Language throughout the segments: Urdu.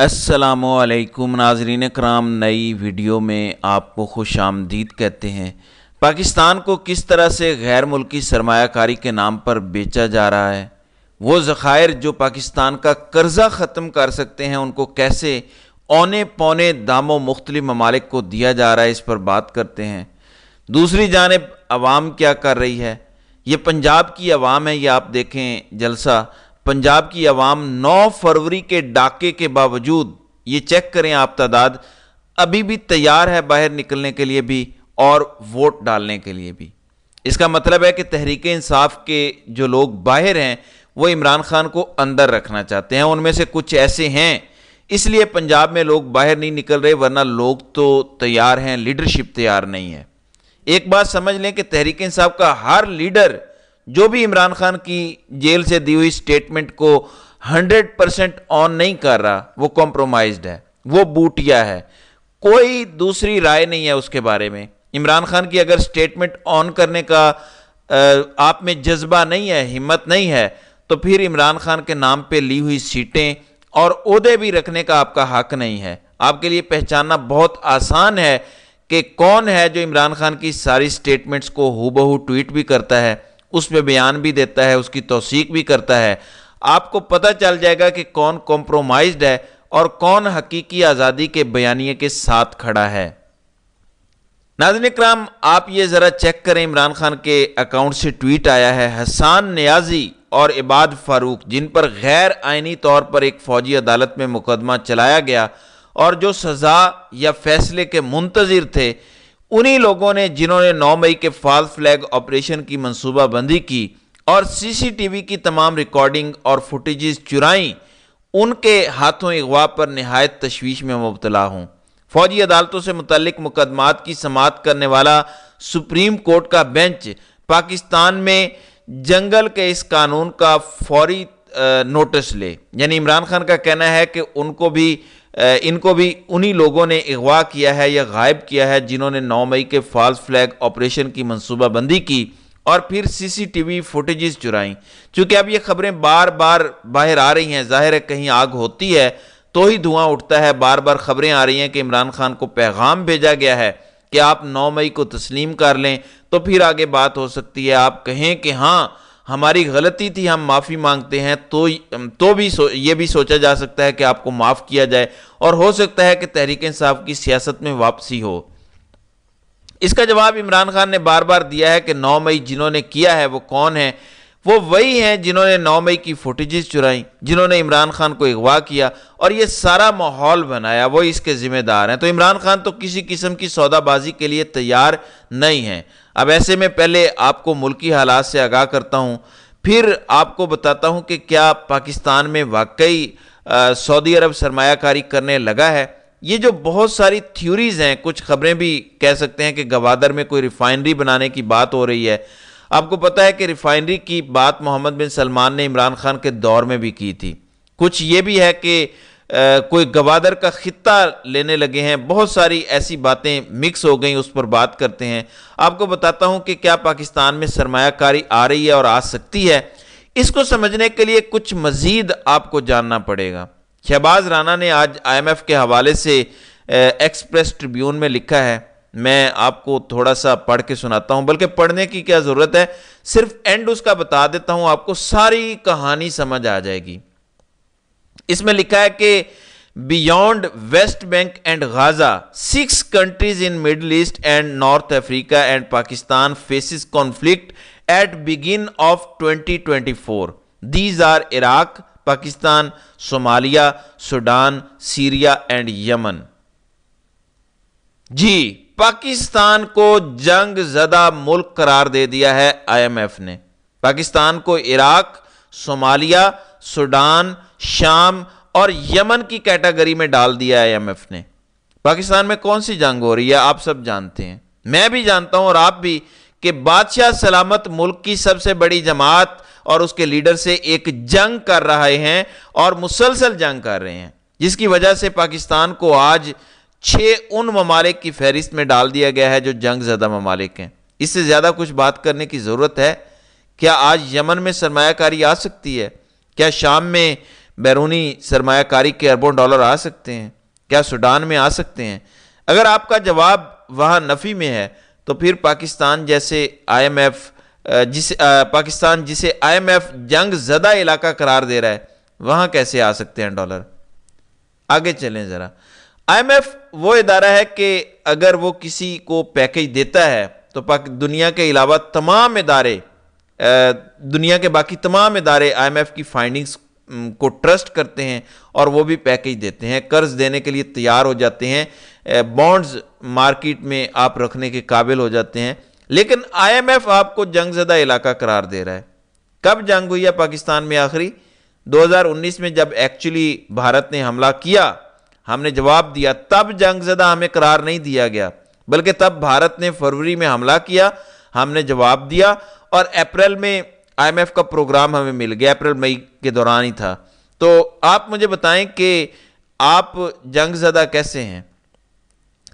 السلام علیکم ناظرین کرام، نئی ویڈیو میں آپ کو خوش آمدید کہتے ہیں۔ پاکستان کو کس طرح سے غیر ملکی سرمایہ کاری کے نام پر بیچا جا رہا ہے، وہ ذخائر جو پاکستان کا قرضہ ختم کر سکتے ہیں ان کو کیسے اونے پونے داموں مختلف ممالک کو دیا جا رہا ہے، اس پر بات کرتے ہیں۔ دوسری جانب عوام کیا کر رہی ہے، یہ پنجاب کی عوام ہے۔ یہ آپ دیکھیں جلسہ، پنجاب کی عوام 9 فروری کے ڈاکے کے باوجود، یہ چیک کریں آپ تعداد، ابھی بھی تیار ہے باہر نکلنے کے لیے بھی اور ووٹ ڈالنے کے لیے بھی۔ اس کا مطلب ہے کہ تحریک انصاف کے جو لوگ باہر ہیں وہ عمران خان کو اندر رکھنا چاہتے ہیں۔ ان میں سے کچھ ایسے ہیں، اس لیے پنجاب میں لوگ باہر نہیں نکل رہے، ورنہ لوگ تو تیار ہیں، لیڈرشپ تیار نہیں ہے۔ ایک بات سمجھ لیں کہ تحریک انصاف کا ہر لیڈر جو بھی عمران خان کی جیل سے دی ہوئی سٹیٹمنٹ کو 100% آن نہیں کر رہا، وہ کمپرومائزڈ ہے، وہ بوٹیا ہے، کوئی دوسری رائے نہیں ہے اس کے بارے میں۔ عمران خان کی اگر سٹیٹمنٹ آن کرنے کا آپ میں جذبہ نہیں ہے، ہمت نہیں ہے، تو پھر عمران خان کے نام پہ لی ہوئی سیٹیں اور عہدے بھی رکھنے کا آپ کا حق نہیں ہے۔ آپ کے لیے پہچاننا بہت آسان ہے کہ کون ہے جو عمران خان کی ساری سٹیٹمنٹس کو ہو بہو ٹویٹ بھی کرتا ہے، اس پہ بیان بھی دیتا ہے، اس کی توثیق بھی کرتا ہے۔ آپ کو پتہ چل جائے گا کہ کون کمپرومائزڈ ہے اور کون حقیقی آزادی کے بیانیے کے ساتھ کھڑا ہے۔ ناظرین اکرام، آپ یہ ذرا چیک کریں، عمران خان کے اکاؤنٹ سے ٹویٹ آیا ہے، حسان نیازی اور عباد فاروق، جن پر غیر آئینی طور پر ایک فوجی عدالت میں مقدمہ چلایا گیا اور جو سزا یا فیصلے کے منتظر تھے، انہی لوگوں نے جنہوں نے 9 مئی کے فالس فلیگ آپریشن کی منصوبہ بندی کی اور سی سی ٹی وی کی تمام ریکارڈنگ اور فوٹیجز چرائیں، ان کے ہاتھوں اغوا پر نہایت تشویش میں مبتلا ہوں۔ فوجی عدالتوں سے متعلق مقدمات کی سماعت کرنے والا سپریم کورٹ کا بینچ پاکستان میں جنگل کے اس قانون کا فوری نوٹس لے۔ یعنی عمران خان کا کہنا ہے کہ ان کو بھی انہی لوگوں نے اغوا کیا ہے یا غائب کیا ہے جنہوں نے 9 مئی کے فالس فلیگ آپریشن کی منصوبہ بندی کی اور پھر سی سی ٹی وی فوٹیجز چرائیں۔ چونکہ اب یہ خبریں بار بار باہر آ رہی ہیں، ظاہر ہے کہیں آگ ہوتی ہے تو ہی دھواں اٹھتا ہے، بار بار خبریں آ رہی ہیں کہ عمران خان کو پیغام بھیجا گیا ہے کہ آپ 9 مئی کو تسلیم کر لیں، تو پھر آگے بات ہو سکتی ہے۔ آپ کہیں کہ ہاں ہماری غلطی تھی، ہم معافی مانگتے ہیں، تو بھی یہ بھی سوچا جا سکتا ہے کہ آپ کو معاف کیا جائے اور ہو سکتا ہے کہ تحریک انصاف کی سیاست میں واپسی ہو۔ اس کا جواب عمران خان نے بار بار دیا ہے کہ 9 مئی جنہوں نے کیا ہے وہ کون ہیں؟ وہ وہی ہیں جنہوں نے 9 مئی کی فوٹیجز چرائیں، جنہوں نے عمران خان کو اغوا کیا اور یہ سارا ماحول بنایا، وہ اس کے ذمہ دار ہیں۔ تو عمران خان تو کسی قسم کی سودا بازی کے لیے تیار نہیں ہیں۔ اب ایسے میں پہلے آپ کو ملکی حالات سے آگاہ کرتا ہوں، پھر آپ کو بتاتا ہوں کہ کیا پاکستان میں واقعی سعودی عرب سرمایہ کاری کرنے لگا ہے۔ یہ جو بہت ساری تھیوریز ہیں، کچھ خبریں بھی کہہ سکتے ہیں کہ گوادر میں کوئی ریفائنری بنانے کی بات ہو رہی ہے۔ آپ کو پتہ ہے کہ ریفائنری کی بات محمد بن سلمان نے عمران خان کے دور میں بھی کی تھی۔ کچھ یہ بھی ہے کہ کوئی گوادر کا خطہ لینے لگے ہیں، بہت ساری ایسی باتیں مکس ہو گئیں، اس پر بات کرتے ہیں۔ آپ کو بتاتا ہوں کہ کیا پاکستان میں سرمایہ کاری آ رہی ہے اور آ سکتی ہے۔ اس کو سمجھنے کے لیے کچھ مزید آپ کو جاننا پڑے گا۔ شہباز رانا نے آج آئی ایم ایف کے حوالے سے ایکسپریس ٹریبیون میں لکھا ہے، میں آپ کو تھوڑا سا پڑھ کے سناتا ہوں، بلکہ پڑھنے کی کیا ضرورت ہے، صرف اینڈ اس کا بتا دیتا ہوں، آپ کو ساری کہانی سمجھ آ جائے گی۔ اس میں لکھا ہے کہ beyond West Bank and Gaza 6 countries in Middle East and North Africa and Pakistan faces conflict at begin of 2024. These are Iraq, Pakistan, Somalia, Sudan, Syria and Yemen. جی، پاکستان کو جنگ زدہ ملک قرار دے دیا ہے آئی ایم ایف نے۔ پاکستان کو عراق، صومالیہ، سوڈان، شام اور یمن کی کیٹیگری میں ڈال دیا ہے آئی ایم ایف نے۔ پاکستان میں کون سی جنگ ہو رہی ہے آپ سب جانتے ہیں، میں بھی جانتا ہوں اور آپ بھی، کہ بادشاہ سلامت ملک کی سب سے بڑی جماعت اور اس کے لیڈر سے ایک جنگ کر رہے ہیں اور مسلسل جنگ کر رہے ہیں، جس کی وجہ سے پاکستان کو آج 6 ان ممالک کی فہرست میں ڈال دیا گیا ہے جو جنگ زدہ ممالک ہیں۔ اس سے زیادہ کچھ بات کرنے کی ضرورت ہے؟ کیا آج یمن میں سرمایہ کاری آ سکتی ہے؟ کیا شام میں بیرونی سرمایہ کاری کے اربوں ڈالر آ سکتے ہیں؟ کیا سوڈان میں آ سکتے ہیں؟ اگر آپ کا جواب وہاں نفی میں ہے تو پھر پاکستان جیسے پاکستان جسے آئی ایم ایف جنگ زدہ علاقہ قرار دے رہا ہے، وہاں کیسے آ سکتے ہیں ڈالر؟ آگے چلیں ذرا۔ آئی ایم ایف وہ ادارہ ہے کہ اگر وہ کسی کو پیکج دیتا ہے تو دنیا کے علاوہ تمام ادارے، دنیا کے باقی تمام ادارے آئی ایم ایف کی فائنڈنگز کو ٹرسٹ کرتے ہیں اور وہ بھی پیکج دیتے ہیں، قرض دینے کے لیے تیار ہو جاتے ہیں، بانڈز مارکیٹ میں آپ رکھنے کے قابل ہو جاتے ہیں۔ لیکن آئی ایم ایف آپ کو جنگ زدہ علاقہ قرار دے رہا ہے۔ کب جنگ ہوئی ہے پاکستان میں آخری؟ 2019 میں جب ایکچولی بھارت نے حملہ کیا، ہم نے جواب دیا، تب جنگ زدہ ہمیں قرار نہیں دیا گیا، بلکہ تب بھارت نے فروری میں حملہ کیا، ہم نے جواب دیا، اور اپریل میں آئی ایم ایف کا پروگرام ہمیں مل گیا، اپریل مئی کے دوران ہی تھا۔ تو آپ مجھے بتائیں کہ آپ جنگ زدہ کیسے ہیں؟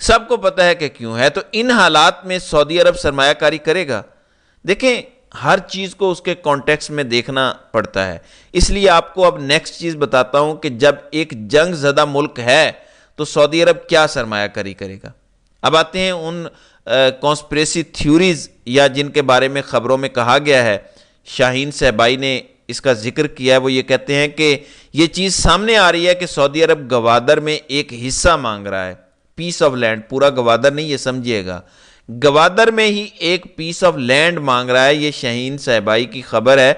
سب کو پتہ ہے کہ کیوں ہے۔ تو ان حالات میں سعودی عرب سرمایہ کاری کرے گا؟ دیکھیں، ہر چیز کو اس کے کانٹیکسٹ میں دیکھنا پڑتا ہے، اس لیے آپ کو اب نیکسٹ چیز بتاتا ہوں کہ جب ایک جنگ زدہ ملک ہے تو سعودی عرب کیا سرمایہ کاری کرے گا۔ اب آتے ہیں ان کانسپریسی تھیوریز یا جن کے بارے میں خبروں میں کہا گیا ہے، شاہین صہبائی نے اس کا ذکر کیا ہے۔ وہ یہ کہتے ہیں کہ یہ چیز سامنے آ رہی ہے کہ سعودی عرب گوادر میں ایک حصہ مانگ رہا ہے، پیس آف لینڈ، پورا گوادر نہیں، یہ سمجھیے گا، گوادر میں ہی ایک پیس آف لینڈ مانگ رہا ہے۔ یہ شاہین صہبائی کی خبر ہے،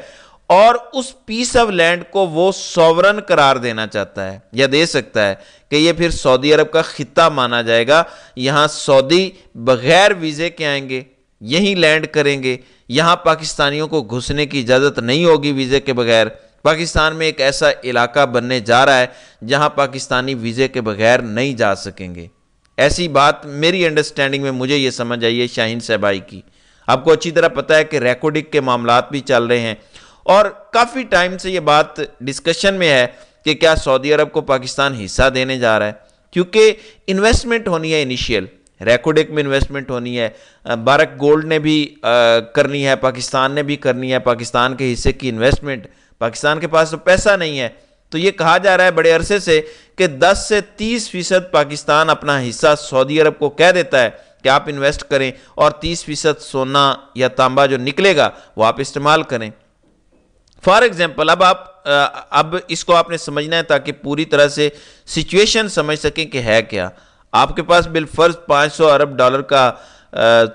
اور اس پیس آف لینڈ کو وہ سوورن قرار دینا چاہتا ہے یا دے سکتا ہے کہ یہ پھر سعودی عرب کا خطہ مانا جائے گا۔ یہاں سعودی بغیر ویزے کے آئیں گے، یہیں لینڈ کریں گے، یہاں پاکستانیوں کو گھسنے کی اجازت نہیں ہوگی ویزے کے بغیر۔ پاکستان میں ایک ایسا علاقہ بننے جا رہا ہے جہاں پاکستانی ویزے کے بغیر نہیں جا سکیں گے۔ ایسی بات میری انڈرسٹینڈنگ میں مجھے یہ سمجھ آئی ہے شاہین صہبائی کی۔ آپ کو اچھی طرح پتہ ہے کہ ریکوڈک کے معاملات بھی چل رہے ہیں، اور کافی ٹائم سے یہ بات ڈسکشن میں ہے کہ کیا سعودی عرب کو پاکستان حصہ دینے جا رہا ہے، کیونکہ انویسٹمنٹ ہونی ہے انیشیل، ریکوڈک میں انویسٹمنٹ ہونی ہے، بارک گولڈ نے بھی کرنی ہے، پاکستان نے بھی کرنی ہے، پاکستان کے حصے کی انویسٹمنٹ۔ پاکستان کے پاس تو پیسہ نہیں ہے، تو یہ کہا جا رہا ہے بڑے عرصے سے کہ 10 سے 30% پاکستان اپنا حصہ سعودی عرب کو کہہ دیتا ہے کہ آپ انویسٹ کریں، اور 30% سونا یا تانبا جو نکلے گا وہ آپ استعمال کریں۔ فار ایگزامپل، اب اس کو آپ نے سمجھنا ہے تاکہ پوری طرح سے سچویشن سمجھ سکیں کہ ہے کیا۔ آپ کے پاس بالفرض 500 ارب ڈالر کا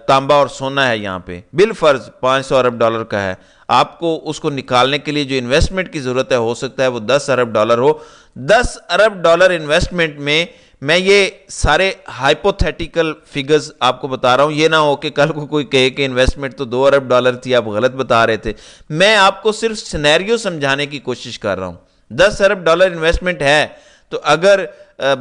تانبا اور سونا ہے، یہاں پہ بالفرض 500 ارب ڈالر کا ہے، آپ کو اس کو نکالنے کے لیے جو انویسٹمنٹ کی ضرورت ہے، ہو سکتا ہے وہ 10 ارب ڈالر ہو۔ 10 ارب ڈالر انویسٹمنٹ میں یہ سارے ہائپوتھیٹیکل فگرز آپ کو بتا رہا ہوں، یہ نہ ہو کہ کل کو کوئی کہے کہ انویسٹمنٹ تو 2 ارب ڈالر تھی، آپ غلط بتا رہے تھے۔ میں آپ کو صرف سینیریو سمجھانے کی کوشش کر رہا ہوں۔ 10 ارب ڈالر انویسٹمنٹ ہے، تو اگر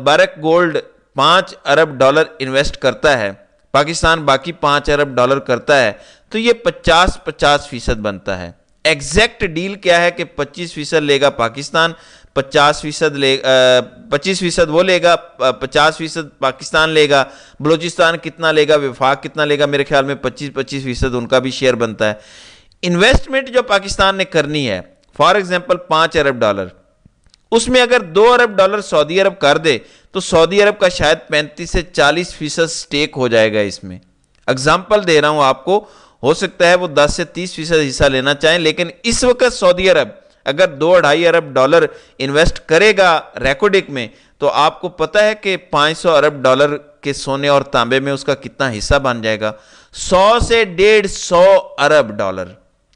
بارک گولڈ 5 ارب ڈالر انویسٹ کرتا ہے، پاکستان باقی 5 ارب ڈالر کرتا ہے، تو یہ 50-50% بنتا ہے۔ ایگزیکٹ ڈیل کیا ہے کہ 25% لے گا پاکستان، 25% وہ لے گا، 50% پاکستان لے گا۔ بلوچستان کتنا لے گا، وفاق کتنا لے گا، میرے خیال میں 25% ان کا بھی شیئر بنتا ہے۔ انویسٹمنٹ جو پاکستان نے کرنی ہے، فار ایگزامپل 5 ارب ڈالر، اس میں اگر 2 ارب ڈالر سعودی عرب کر دے تو سعودی عرب کا شاید 35 سے 40% سٹیک ہو جائے گا اس میں۔ اگزامپل دے رہا ہوں آپ کو، ہو سکتا ہے وہ 10 سے 30% حصہ لینا چاہیں، لیکن اس وقت سعودی عرب اگر 2-2.5 ارب ڈالر انویسٹ کرے گا ریکوڈک میں، تو آپ کو پتہ ہے کہ 500 ارب ڈالر کے سونے اور تانبے میں اس کا کتنا حصہ بن جائے گا؟ 100 سے 150 ارب ڈالر۔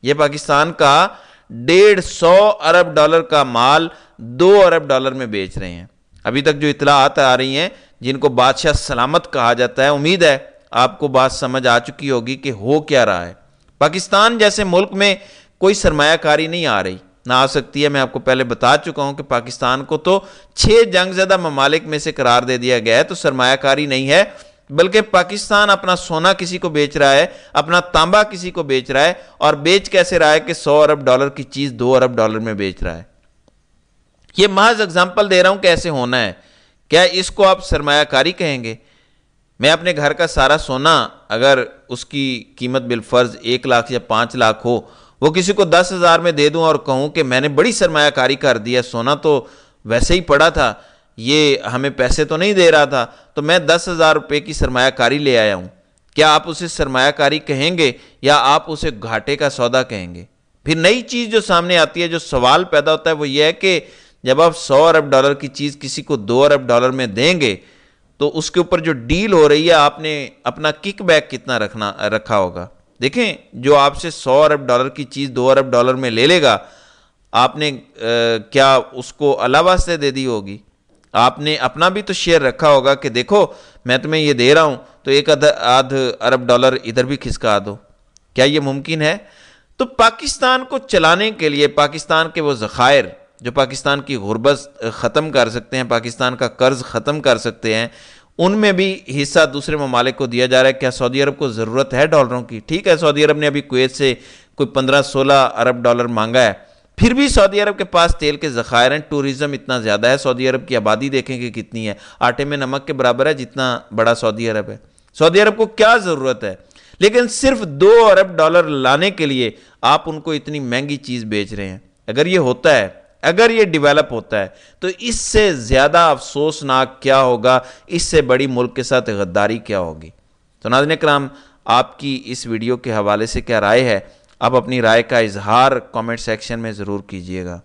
یہ پاکستان کا 150 ارب ڈالر کا مال 2 ارب ڈالر میں بیچ رہے ہیں۔ ابھی تک جو اطلاعات آ رہی ہیں، جن کو بادشاہ سلامت کہا جاتا ہے، امید ہے آپ کو بات سمجھ آ چکی ہوگی کہ ہو کیا رہا ہے۔ پاکستان جیسے ملک میں کوئی سرمایہ کاری نہیں آ رہی، نہ آ سکتی ہے۔ میں آپ کو پہلے بتا چکا ہوں کہ پاکستان کو تو 6 جنگ زدہ ممالک میں سے قرار دے دیا گیا ہے، تو سرمایہ کاری نہیں ہے، بلکہ پاکستان اپنا سونا کسی کو بیچ رہا ہے، اپنا تانبا کسی کو بیچ رہا ہے، اور بیچ کیسے رہا ہے کہ 100 ارب ڈالر کی چیز 2 ارب ڈالر میں بیچ رہا ہے۔ یہ محض اگزامپل دے رہا ہوں کہ ایسے ہونا ہے۔ کیا اس کو آپ سرمایہ کاری کہیں گے؟ میں اپنے گھر کا سارا سونا، اگر اس کی قیمت بالفرض 1 لاکھ یا 5 لاکھ ہو، وہ کسی کو 10,000 میں دے دوں اور کہوں کہ میں نے بڑی سرمایہ کاری کر دی ہے، سونا تو ویسے ہی پڑا تھا، یہ ہمیں پیسے تو نہیں دے رہا تھا، تو میں 10,000 روپے کی سرمایہ کاری لے آیا ہوں، کیا آپ اسے سرمایہ کاری کہیں گے یا آپ اسے گھاٹے کا سودا کہیں گے؟ پھر نئی چیز جو سامنے آتی ہے، جو سوال پیدا ہوتا ہے، وہ یہ ہے کہ جب آپ 100 ارب ڈالر کی چیز کسی کو 2 ارب ڈالر میں دیں گے تو اس کے اوپر جو ڈیل ہو رہی ہے، آپ نے اپنا کک بیک کتنا رکھا ہوگا؟ دیکھیں، جو آپ سے 100 ارب ڈالر کی چیز 2 ارب ڈالر میں لے لے گا، آپ نے کیا اس کو علاوہ سے دے دی ہوگی؟ آپ نے اپنا بھی تو شیئر رکھا ہوگا کہ دیکھو میں تمہیں یہ دے رہا ہوں تو ایک آدھ ارب ڈالر ادھر بھی کھسکا دو۔ کیا یہ ممکن ہے؟ تو پاکستان کو چلانے کے لیے پاکستان کے وہ ذخائر جو پاکستان کی غربت ختم کر سکتے ہیں، پاکستان کا قرض ختم کر سکتے ہیں، ان میں بھی حصہ دوسرے ممالک کو دیا جا رہا ہے۔ کیا سعودی عرب کو ضرورت ہے ڈالروں کی؟ ٹھیک ہے، سعودی عرب نے ابھی کویت سے کوئی 15-16 ارب ڈالر مانگا ہے، پھر بھی سعودی عرب کے پاس تیل کے ذخائر ہیں، ٹورزم اتنا زیادہ ہے، سعودی عرب کی آبادی دیکھیں کہ کتنی ہے، آٹے میں نمک کے برابر ہے جتنا بڑا سعودی عرب ہے۔ سعودی عرب کو کیا ضرورت ہے؟ لیکن صرف 2 ارب ڈالر لانے کے لیے آپ ان کو اتنی مہنگی چیز بیچ رہے ہیں۔ اگر یہ ہوتا ہے، اگر یہ ڈیولپ ہوتا ہے تو اس سے زیادہ افسوسناک کیا ہوگا، اس سے بڑی ملک کے ساتھ غداری کیا ہوگی؟ تو ناظرین کرام، آپ کی اس ویڈیو کے حوالے سے کیا رائے ہے؟ آپ اپنی رائے کا اظہار کامنٹ سیکشن میں ضرور کیجئے گا۔